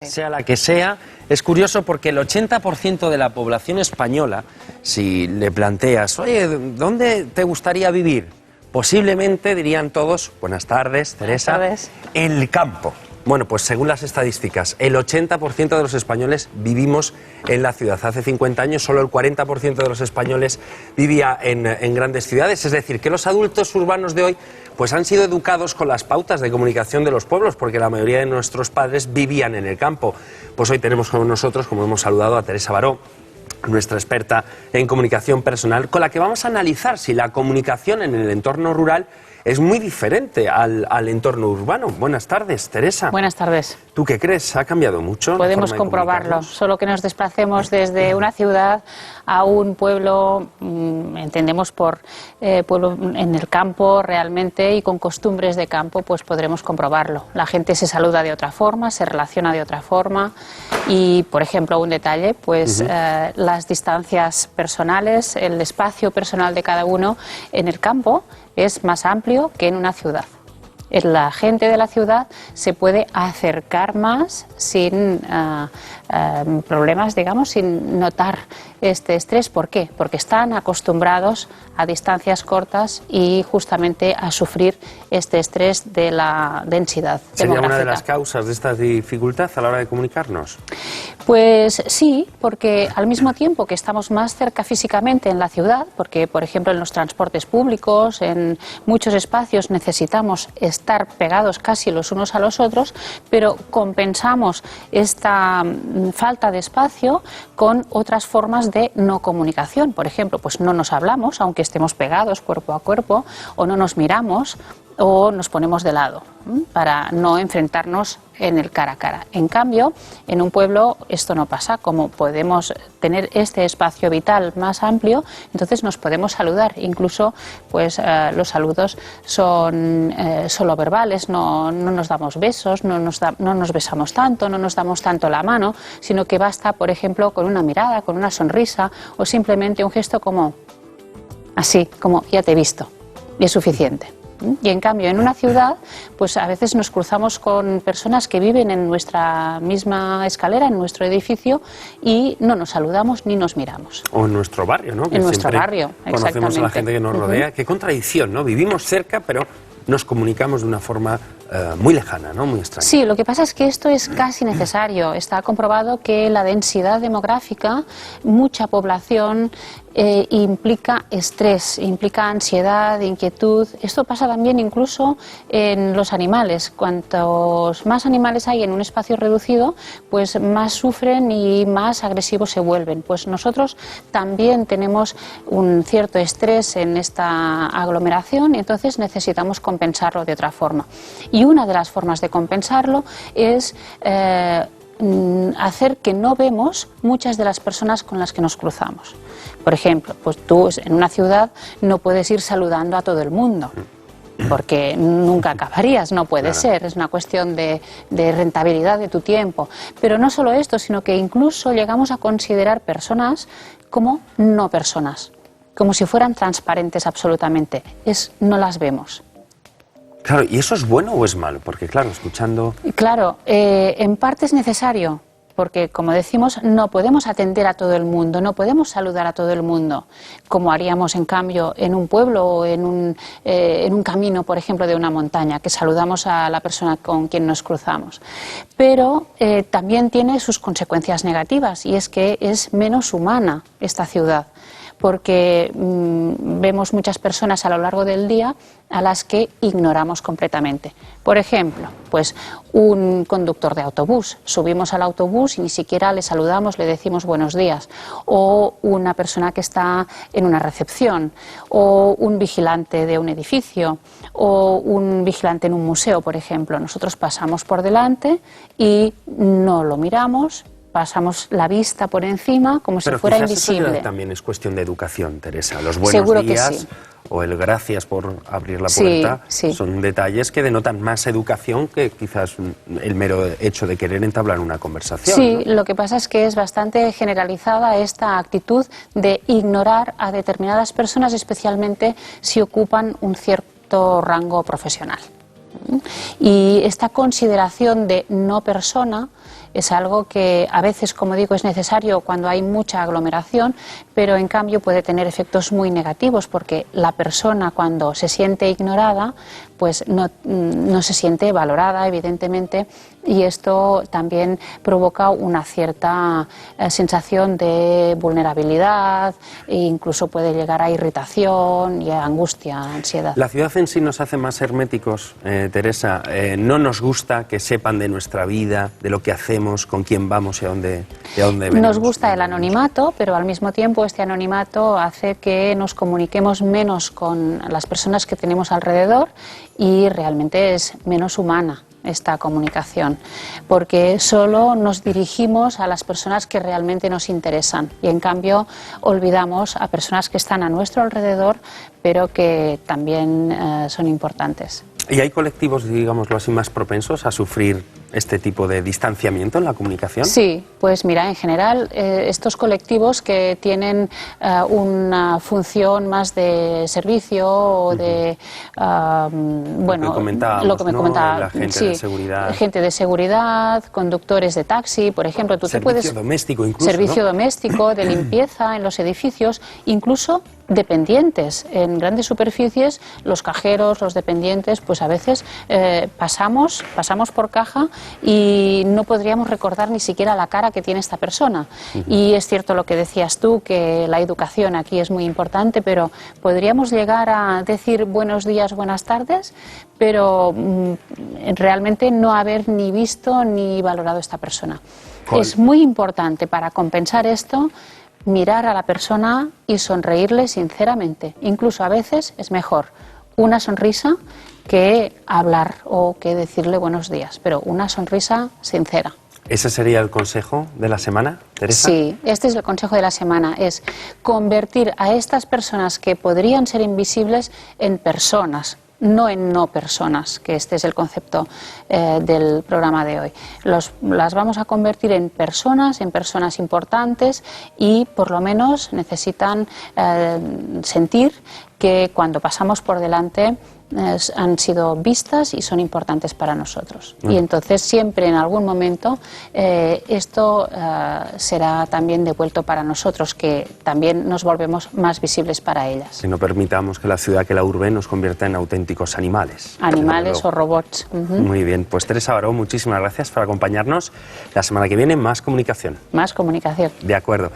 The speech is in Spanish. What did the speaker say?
Sea la que sea, es curioso porque el 80% de la población española, si le planteas, oye, ¿dónde te gustaría vivir? Posiblemente dirían todos, buenas tardes, Teresa, buenas tardes, el campo. Bueno, pues según las estadísticas, el 80% de los españoles vivimos en la ciudad. Hace 50 años solo el 40% de los españoles vivía en grandes ciudades. Es decir, que los adultos urbanos de hoy pues han sido educados con las pautas de comunicación de los pueblos, porque la mayoría de nuestros padres vivían en el campo. Pues hoy tenemos con nosotros, como hemos saludado, a Teresa Baró, nuestra experta en comunicación personal, con la que vamos a analizar si la comunicación en el entorno rural es muy diferente al entorno urbano. Buenas tardes, Teresa. Buenas tardes. ¿Tú qué crees? ¿Ha cambiado mucho? Podemos comprobarlo. Solo que nos desplacemos desde una ciudad a un pueblo, entendemos por pueblo en el campo realmente y con costumbres de campo, pues podremos comprobarlo. La gente se saluda de otra forma, se relaciona de otra forma y, por ejemplo, un detalle, pues las distancias personales, el espacio personal de cada uno en el campo es más amplio que en una ciudad. La gente de la ciudad se puede acercar más sin problemas, digamos, sin notar este estrés. ¿Por qué? Porque están acostumbrados a distancias cortas y justamente a sufrir este estrés de la densidad demográfica. ¿Sería una de las causas de esta dificultad a la hora de comunicarnos? Pues sí, porque al mismo tiempo que estamos más cerca físicamente en la ciudad, porque por ejemplo en los transportes públicos, en muchos espacios necesitamos estar pegados casi los unos a los otros, pero compensamos esta falta de espacio con otras formas de no comunicación. Por ejemplo, pues no nos hablamos, aunque estemos pegados cuerpo a cuerpo, o no nos miramos, o nos ponemos de lado para no enfrentarnos en el cara a cara. En cambio, en un pueblo esto no pasa. Como podemos tener este espacio vital más amplio, entonces nos podemos saludar. Incluso, pues los saludos son solo verbales, no nos damos besos, no nos besamos tanto, no nos damos tanto la mano, sino que basta, por ejemplo, con una mirada, con una sonrisa o simplemente un gesto como así, como ya te he visto, y es suficiente. Y en cambio en una ciudad pues a veces nos cruzamos con personas que viven en nuestra misma escalera, en nuestro edificio, y no nos saludamos ni nos miramos. O en nuestro barrio, ¿no? Que en nuestro barrio, exactamente. Conocemos a la gente que nos rodea. Qué contradicción, ¿no? Vivimos cerca, pero nos comunicamos de una forma muy lejana, ¿no? Muy extraña. Sí, lo que pasa es que esto es casi necesario. Está comprobado que la densidad demográfica, mucha población, implica estrés, implica ansiedad, inquietud. Esto pasa también incluso en los animales. Cuantos más animales hay en un espacio reducido, pues más sufren y más agresivos se vuelven. Pues nosotros también tenemos un cierto estrés en esta aglomeración y entonces necesitamos compensarlo de otra forma. Y una de las formas de compensarlo es hacer que no vemos muchas de las personas con las que nos cruzamos. Por ejemplo, pues tú en una ciudad no puedes ir saludando a todo el mundo, porque nunca acabarías, no puede ser, es una cuestión de rentabilidad de tu tiempo. Pero no solo esto, sino que incluso llegamos a considerar personas como no personas, como si fueran transparentes absolutamente, no las vemos. Claro, ¿y eso es bueno o es malo? Porque claro, escuchando... Claro, en parte es necesario, porque como decimos, no podemos atender a todo el mundo, no podemos saludar a todo el mundo, como haríamos en cambio en un pueblo o en un camino, por ejemplo, de una montaña, que saludamos a la persona con quien nos cruzamos. Pero también tiene sus consecuencias negativas, y es que es menos humana esta ciudad, porque vemos muchas personas a lo largo del día a las que ignoramos completamente. Por ejemplo, pues un conductor de autobús. Subimos al autobús y ni siquiera le saludamos, le decimos buenos días. O una persona que está en una recepción. O un vigilante de un edificio. O un vigilante en un museo, por ejemplo. Nosotros pasamos por delante y no lo miramos, pasamos la vista por encima como si fuera invisible. Eso también es cuestión de educación, Teresa. Los buenos días o el gracias por abrir la puerta son detalles que denotan más educación que quizás el mero hecho de querer entablar una conversación. Sí, ¿no? Lo que pasa es que es bastante generalizada esta actitud de ignorar a determinadas personas, especialmente si ocupan un cierto rango profesional. Y esta consideración de no persona Es algo que a veces, como digo, es necesario cuando hay mucha aglomeración, pero en cambio puede tener efectos muy negativos, porque la persona, cuando se siente ignorada, pues no se siente valorada, evidentemente, y esto también provoca una cierta sensación de vulnerabilidad e incluso puede llegar a irritación y a angustia, ansiedad. La ciudad en sí nos hace más herméticos, Teresa. No nos gusta que sepan de nuestra vida, de lo que hacemos, con quién vamos y a dónde venimos. Nos gusta el anonimato, pero al mismo tiempo este anonimato hace que nos comuniquemos menos con las personas que tenemos alrededor y realmente es menos humana esta comunicación, porque solo nos dirigimos a las personas que realmente nos interesan y en cambio olvidamos a personas que están a nuestro alrededor pero que también son importantes. ¿Y hay colectivos, digámoslo así, más propensos a sufrir este tipo de distanciamiento en la comunicación? Sí, pues mira, en general estos colectivos que tienen una función más de servicio o de, bueno, lo que me comentaba, la gente sí, de seguridad. Gente de seguridad, conductores de taxi, por ejemplo, tú te puedes... Servicio doméstico incluso, Servicio ¿no? doméstico, de limpieza en los edificios, incluso dependientes. En grandes superficies, los cajeros, los dependientes, pues a veces pasamos por caja y no podríamos recordar ni siquiera la cara que tiene esta persona. Y es cierto lo que decías tú, que la educación aquí es muy importante, pero podríamos llegar a decir buenos días, buenas tardes, pero realmente no haber ni visto ni valorado a esta persona. Es muy importante para compensar esto mirar a la persona y sonreírle sinceramente. Incluso a veces es mejor una sonrisa que hablar o que decirle buenos días, pero una sonrisa sincera. ¿Ese sería el consejo de la semana, Teresa? Sí, este es el consejo de la semana, es convertir a estas personas que podrían ser invisibles en personas, no en no personas, que este es el concepto del programa de hoy. Las vamos a convertir en personas importantes y por lo menos necesitan sentir que cuando pasamos por delante han sido vistas y son importantes para nosotros. Y entonces siempre en algún momento esto será también devuelto para nosotros, que también nos volvemos más visibles para ellas. Que no permitamos que la ciudad, que la urbe, nos convierta en auténticos animales. Animales o robots. Muy bien, pues Teresa Baró, muchísimas gracias por acompañarnos. La semana que viene más comunicación. Más comunicación. De acuerdo.